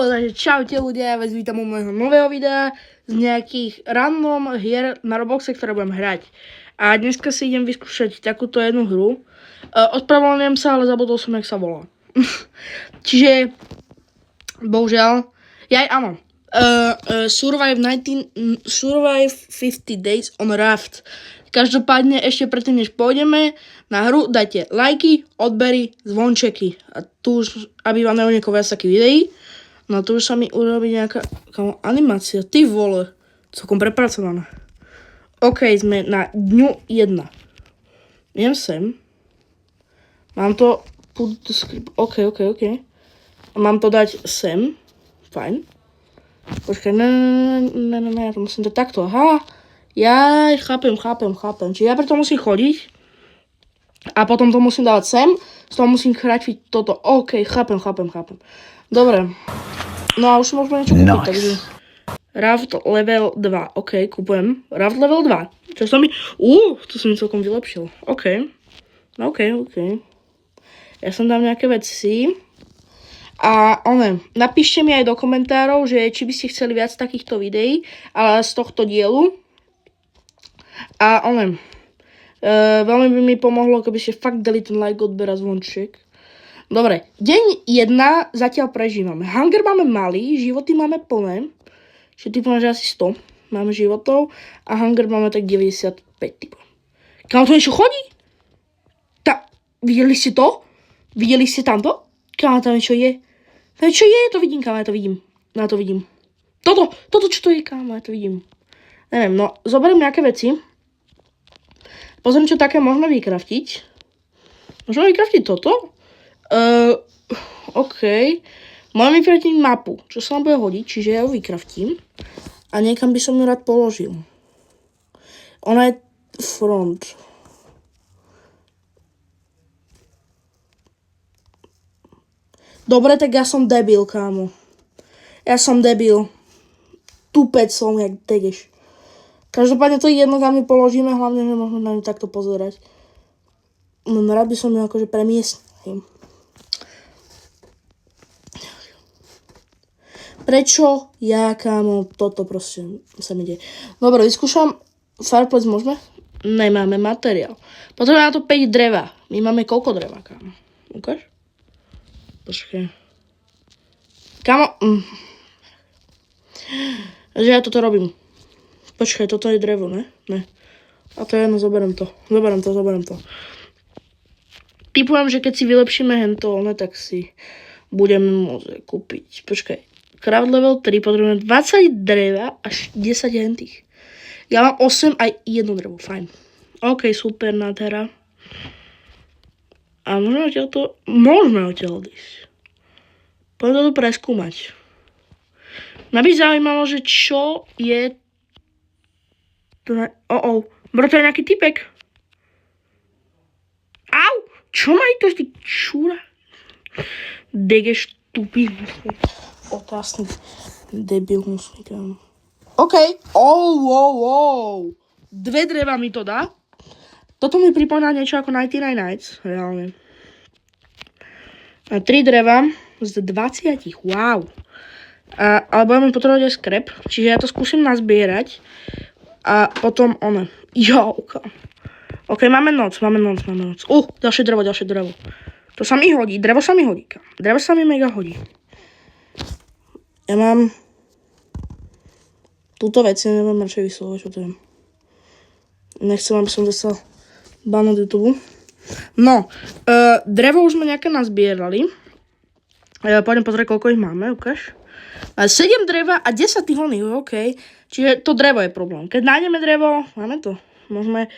Takže čaute ľudia, vás vítam u môjho nového videa z nejakých random hier na Robloxe, ktoré budem hrať. A dneska si idem vyskúšať takúto jednu hru. Ospravedlňujem sa, ale zabudol som, jak sa volá. Čiže, bohužiaľ, áno. Survive 50 Days on Raft. Každopádne ešte predtým, než pôjdeme na hru, dajte lajky, odbery, zvončeky. A tu už, aby vám neuniklo viac takých videí, no tu už sa mi urobí nejaká animácia. Ty vole, celkom prepracovaná. OK, sme na dňu 1. Idem sem. Mám to put the script. OK. A mám to dať sem. Fajn. Počkaj, ne, ja to musím dať takto. Aha. Ja chápem. Čiže ja preto musím chodiť. A potom to musím dávať sem. Z toho musím chrátiť toto. OK, chápem. Dobre. No a už môžeme niečo kúpiť, takže... Raft level 2. OK, kúpujem. Raft level 2. Čo sa mi... to som mi celkom vylepšil. OK. Ja som dám nejaké veci. A napíšte mi aj do komentárov, že či by ste chceli viac takýchto videí, ale z tohto dielu. A veľmi by mi pomohlo, keby ste fakt dali ten like, odber a zvonček. Dobre, deň 1 zatiaľ prežívame. Hunger máme malý, životy máme plné. Čiže typujem, že asi 100 máme životov. A hunger máme tak 95 typov. Kámo, to niečo chodí? Videli ste to? Videli ste tamto? Kámo, tam niečo je. Tam niečo je, to vidím, kámo, ja to vidím. Toto, čo to je, kámo, ja to vidím. Neviem, no, zoberiem nejaké veci. Pozriem, čo také možno vykraftiť. Možno vykraftiť toto? OK. Môžem vykraftiť mapu, čo sa nám bude hodiť, čiže ja ju vykraftím. A niekam by som ju rád položil. Ona je front. Dobre, tak ja som debil, kámo. Ja som debil. Tupec som, jak degeš. Každopádne to jedno tam my položíme, hlavne, že môžeme na ňu takto pozerať. No rád by som ju akože premiestnil. Prečo ja, kámo, toto proste sa mi deje. Dobre, vyskúšam. Fireplace môžeme? Nemáme materiál. Potrebujeme na to 5 dreva. My máme koľko dreva, kámo? Ukáž? Počkaj. Kámo. Že ja toto robím. Počkaj, toto je drevo, ne? Ne. A to je jedno, zoberiem to. Typujem, že keď si vylepšíme hento, tak si budeme môcť kúpiť. Počkaj. Craft level 3, potrebujeme 20 dreva až 10 hentých. Ja mám 8 aj 1 drevo, fajn. OK, super, nádhera. A môžeme odtiaľ ísť. Poďme to preskúmať. Mňa by zaujímalo, že čo je... Bro, to je nejaký typek. Au! Čo mají to ty čúra? Degeš tupý. Otázny. Debil musí. OK. 2 dreva mi to dá. Toto mi pripomína niečo ako 99 Nights. Reálne. A 3 dreva z 20. Wow. Ale budeme potrebovať aj scrap. Čiže ja to skúsim nazbierať. A potom Jauka. OK, máme noc. Ďalšie drevo. To sa mi hodí. Drevo sa mi hodí. Drevo sa mi mega hodí. Ja mám túto vec, neviem radšej vyslovať, čo to je. Nechcem, aby som dostal ban od YouTube. No, drevo už sme nejaké nazbierali. Poďme pozrieť, koľko ich máme, ukáž. 7 dreva a 10 tých oných, OK. Čiže to drevo je problém. Keď nájdeme drevo, máme to. Môžeme,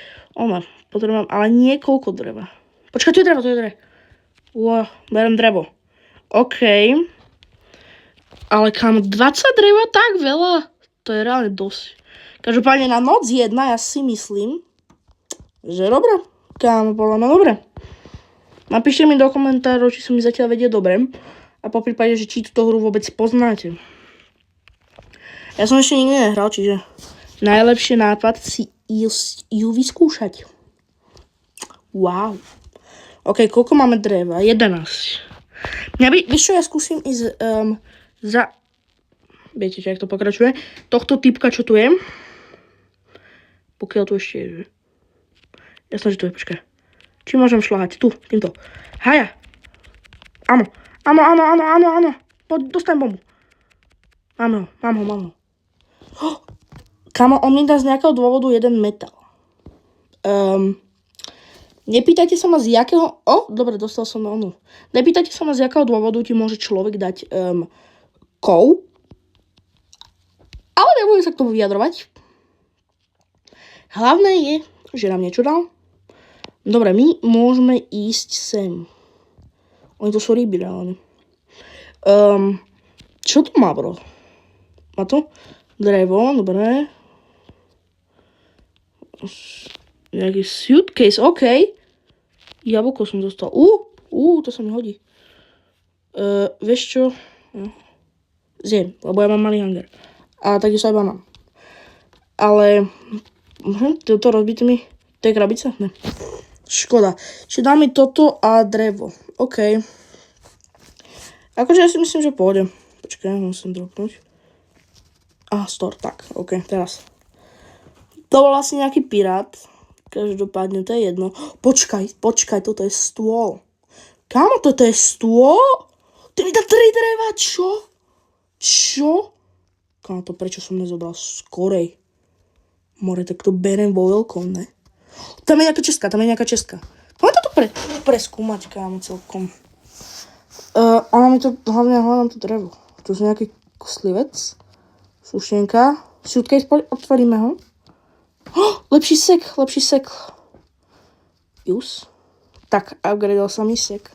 potrebujem, ale niekoľko dreva. Počkaj, to je drevo. Berem drevo. OK. Ale kam 20 dreva, tak veľa? To je reálne dosť. Každopádne na noc 1 ja si myslím, že dobre. Kámo, podľa mňa dobre. Napíšte mi do komentárov, či sa mi zatiaľ vedie dobre. A po prípade, že či túto hru vôbec poznáte. Ja som ešte nikdy nehral, čiže najlepšie nápad si ju vyskúšať. Wow. OK, koľko máme dreva? 11. Vieš čo, ja skúsim ísť Viete, že jak to pokračuje. Tohto typka, čo tu je. Pokiaľ tu ešte je, že? Jasné, že tu je, počkaj. Či môžem šľahať? Tu, týmto. Haja. Áno. Poď, dostaň bombu. Mám ho. Kamo, on mi dá z nejakého dôvodu jeden metal. Nepýtajte sa ma z jakého... dobre, dostal som onu. Nepýtajte sa ma z jakého dôvodu ti môže človek dať kov. Ale nebudem sa k tomu vyjadrovať. Hlavné je, že nám niečo dal. Dobre, my môžeme ísť sem. Oni to sú ryby, reálne. Čo to má, bro? Má to? Drevo, dobre. Nejaký suitcase, OK. Jablko som dostal. To sa mi hodí. Vieš čo? Zjem, lebo ja mám malý hanger. A takisto aj banán. Ale... toto rozbité mi... To je krabica? Ne. Škoda. Čiže dá mi toto a drevo. OK. Akože ja si myslím, že pôjde. Počkaj, musím dropnúť. Store, tak. OK, teraz. To bol asi nejaký pirát. Každopádne, to je jedno. Počkaj, toto je stôl. Kámo, toto je stôl? Ty mi dá 3 dreva, čo? Čo? Kámo, to prečo som nezobral skorej? More, tak to berem vo veľkom, ne? Tam je nejaká česká. Poďme to preskúmať, kámo, celkom. Ona mi to, hlavne to drevo. Tu je nejaký koslivec. Sušenka. Suitcase, otvoríme ho. Lepší sek. Jus. Tak, upgradeol sa mi sek.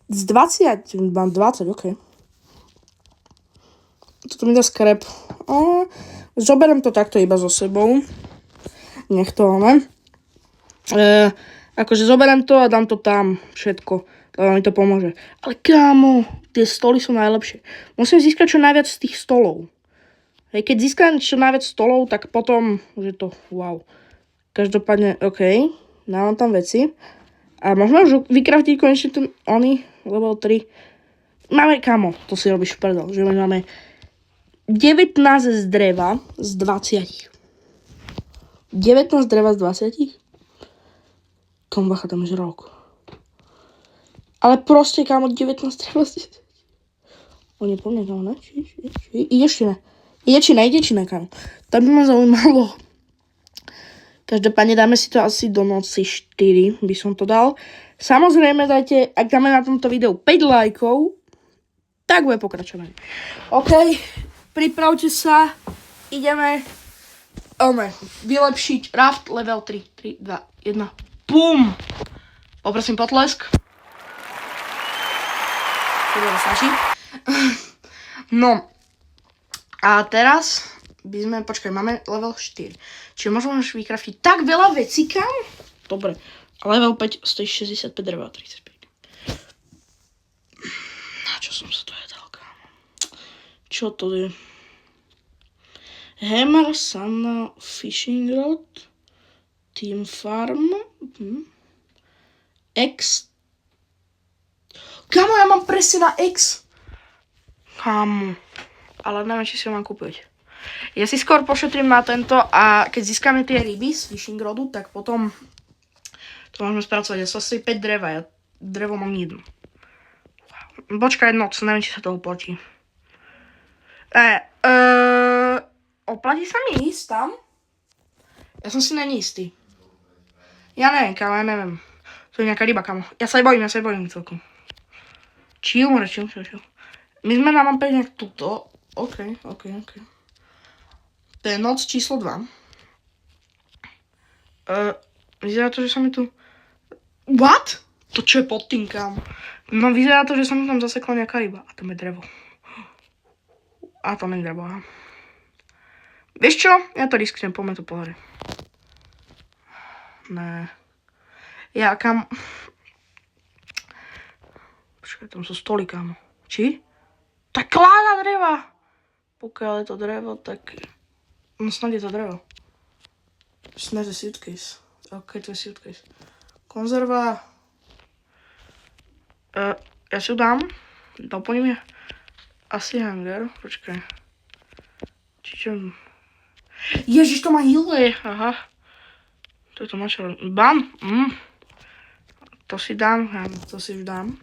Z 20, mám 20, OK. Toto mi dá skrep. Zoberiem to takto iba so sebou. Nech to, ne? Akože zoberiem to a dám to tam. Všetko. To mi to pomôže. Ale kámo, tie stoly sú najlepšie. Musím získať čo najviac z tých stolov. Hej, keď získam čo najviac stolov, tak potom už je to wow. Každopádne, OK. Dávam tam veci. A môžeme už vykraftiť konečne ten level 3. Máme, kámo, to si robíš prdel, že máme 19 z dreva z 20. 19 dreva z 20? Komu bacha, tam je žralok. Ale proste, kámo, 19 dreva z 20. On je po mne, kámo, ne? Ide či ne, kámo. To by ma zaujímalo. Každopádne dáme si to asi do noci 4, by som to dal. Samozrejme, dajte, ak dáme na tomto videu 5 lajkov, tak bude pokračovanie. OK, pripravte sa, ideme vylepšiť raft level 3. 3, 2, 1. Bum! Poprosím potlesk. To bude stačí. No, a teraz by sme, máme level 4. Čiže môžeme už vykraftiť tak veľa vecí, kam? Dobre. A level 5 stojí 65 dreva, 35. Na čo som sa to jedal, kámo? Čo to je? Hammer, Sana, Fishing Rod, Team Farm, X. Kámo, ja mám presne na X. Kámo. Ale neviem, či si ho mám kúpiť. Ja si skôr pošetrím na tento a keď získame tie ryby z Fishing Rodu, tak potom to môžeme spracovať. Ja som asi 5 dreva, ja drevo mám 1. Počkaj, noc, neviem, či sa to oplatí. Oplatí sa mi ísť tam? Ja som si není istý. Ja neviem, kámo, ja neviem. To je nejaká ryba, kámo. Ja sa bojím celkom. Chill. My sme na mape nejak tuto. OK. To je noc číslo 2. Vyzerá to, že sa mi tu... What? To čo je pod tým, kámo? No vyzerá to, že sa mi tam zasekla nejaká ryba. A tam je drevo. A tam je drevo, aha. Vieš čo? Ja to risknem, poďme to po hore. Ne. Ja kam... Počkaj, tam sú stoly, kámo. Či? Tak kláda dreva! Pokiaľ je to drevo, tak... No snad je to drevo. Snad je suitcase. OK, to je suitcase. Konzerva. Ja si ju dám. Doplním je. Asi hangar, počkaj. Čiže... Ježiš, to má hile, aha. To je to mačo. Bam, To si dám, to si už dám.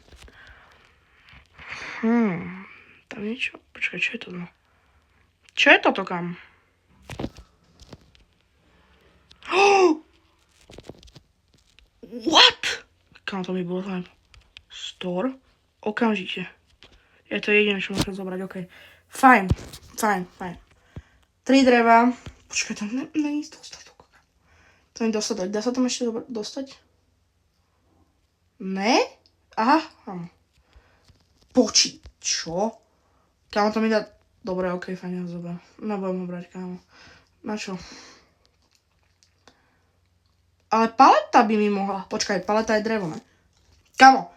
Tam niečo, počkaj, čo je to? Čo je toto, kam? What? Kam to mi bolo tam? Store? Okamžite. Je to jediné, čo môžem zobrať, okej. Fajn. 3 dreva. Počkaj, tam není dostatok. To nie dostatok. Dá sa tam ešte dostať? Ne? Aha, áno. Čo? Kámo, to mi dá... Dobre, okej, fajn, ja zoberiem. Nebudem ho brať, kámo. Na čo? Ale paleta by mi mohla. Počkaj, paleta je drevo, ne? Kámo.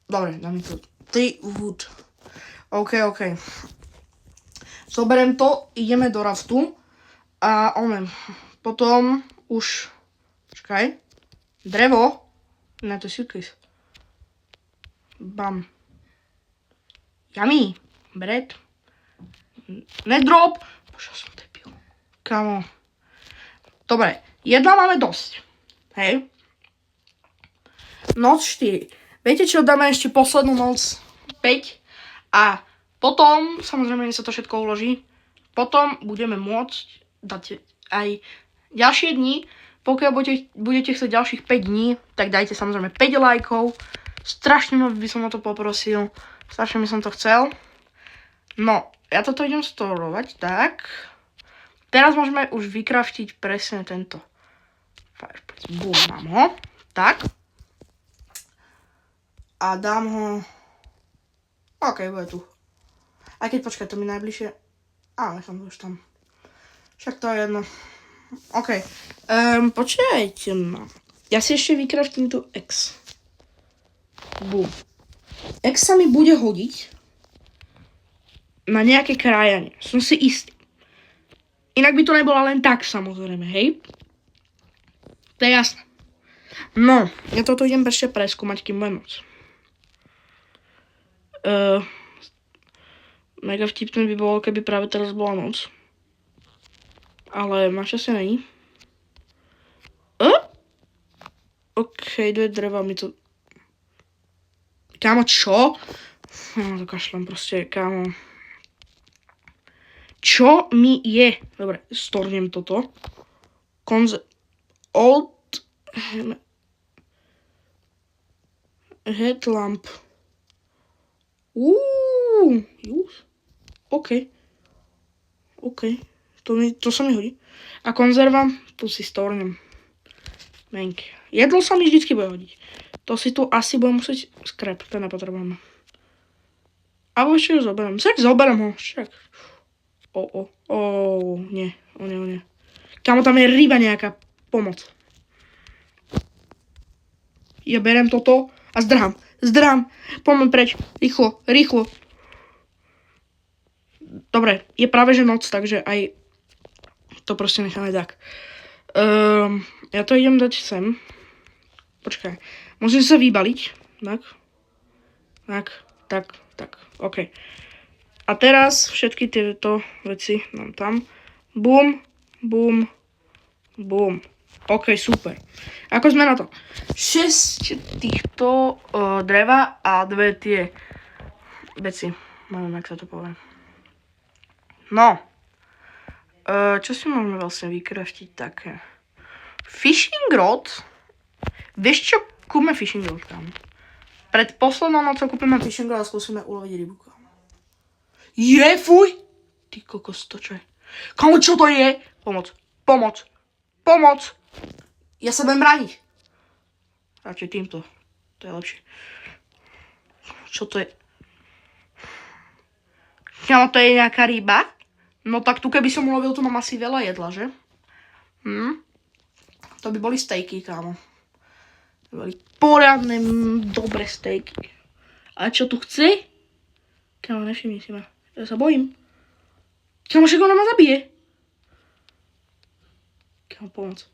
Dobre, dám mi to. 3 wood. OK. Zoberiem to, ideme do raftu. A potom už... Počkaj. Drevo. Ne, to je suitcase. Bam. Yummy. Bread. Nedrop. Bože, som debil. Kámo. Dobre, jedla máme dosť. Hej. Noc 4. Viete čo, dáme ešte poslednú noc 5. A potom, samozrejme, sa to všetko uloží. Potom budeme môcť dať aj ďalšie dni. Pokiaľ budete chcieť ďalších 5 dní, tak dajte samozrejme 5 lajkov. Strašne by som o to poprosil. Strašne by som to chcel. No, ja toto idem storovať, tak. Teraz môžeme už vykraftiť presne tento fireplace. Bum, mám ho. Tak. A dám ho... OK, bude tu. Aj keď počkaj, to mi najbližšie... nechám to už tam. Však to je jedno. OK. Počkajte ma. Ja si ešte vykraftím tu X. Bum. X sa mi bude hodiť na nejaké krajanie. Som si istý. Inak by to nebola len tak, samozrejme, hej? To je jasné. No, ja toto idem ešte preskúmať, kým budem moc. Mega vtipné by bolo, keby práve teraz bola noc. Ale máš asi není. OK, 2 dreva mi to... Kámo, čo? To kašlem proste, kámo. Čo mi je? Dobre, stornem toto. Old headlamp. OK. To sa mi hodí. A konzerva, tu si stornem. Menk. Jedlo sa mi vždycky bude hodiť. To si tu asi budem musieť scrap, to nepotrebujeme. Alebo ešte ho zoberiem. Však zoberiem ho, však. Nie. Kámo, tam je ryba nejaká. Pomoc. Ja beriem toto a zdrhám. Poďme preč. Rýchlo. Dobre, je práve že noc, takže aj to proste necháme tak. Ja to idem dať sem. Počkaj. Musím sa vybaliť. Tak. OK. A teraz všetky tieto veci dám tam. Bum. OK, super. Ako sme na to? 6 týchto dreva a 2 tie veci. Neviem, jak sa to povie. No. Čo si môžeme vlastne vykraftiť také? Fishing rod. Vieš čo? Kúpme fishing rod tam. Pred poslednou nocou kúpime fishing rod a skúsime uloviť rybu. Fuj! Ty kokos, to čo je? Kámo, čo to je? Pomoc! Ja sa budem brániť. Radšej týmto. To je lepšie. Čo to je? Kámo, to je nejaká ryba? No tak tu keby som ulovil, tu mám asi veľa jedla, že? To by boli stejky, kámo. To boli poriadne, dobré stejky. A čo tu chce? Kámo, nevšimni si ma. Ja sa bojím. Kámo, však ona ma zabije. Kámo, pomoc.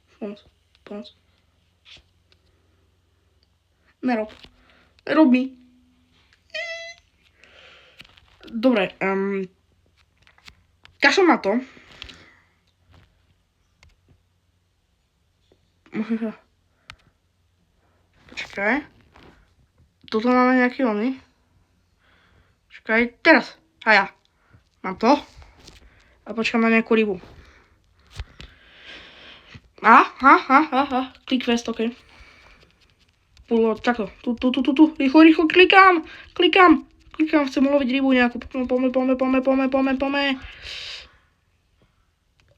Nerob mi. Dobre, kašlem na to. Počkaj. Toto máme nejaký oný. Počkaj, teraz. A ja. Mám to. A počkám na nejakú rybu. Click fest, ok. Takto. Tu. Rýchlo, klikám. Chcem uloviť rybu nejakú. Poďme.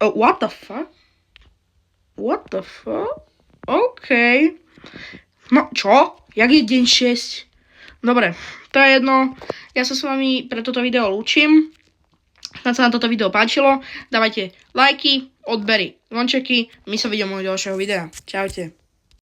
Oh, what the fuck? OK. No, čo? Jak je deň 6? Dobre, to je jedno. Ja sa s vami pre toto video lúčim. Snad sa vám toto video páčilo. Dávajte lajky, odbery, zvončeky. My sa vidíme u ďalšieho videa. Čaute.